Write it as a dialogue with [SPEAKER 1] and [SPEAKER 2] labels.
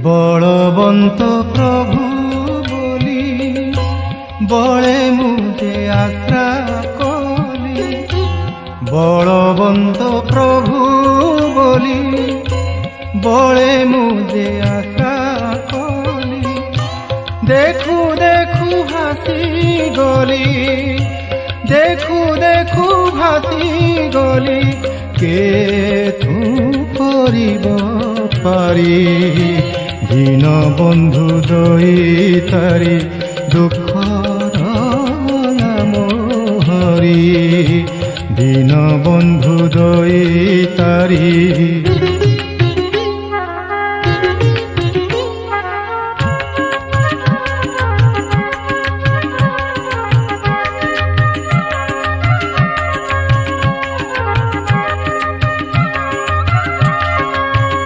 [SPEAKER 1] বলবন্ত প্রভু বলি বলে মুঝে আশ্রা কলি। বলবন্ত প্রভু বলি বলে মুঝে আশ্রা কলি। দেখু দেখু ভাসি গলি, দেখু দেখু ভাসি গলি, কে তু করিব পারি। দীন বন্ধু দইতারি দুঃখ নাম হরি। দীন বন্ধু দইতারি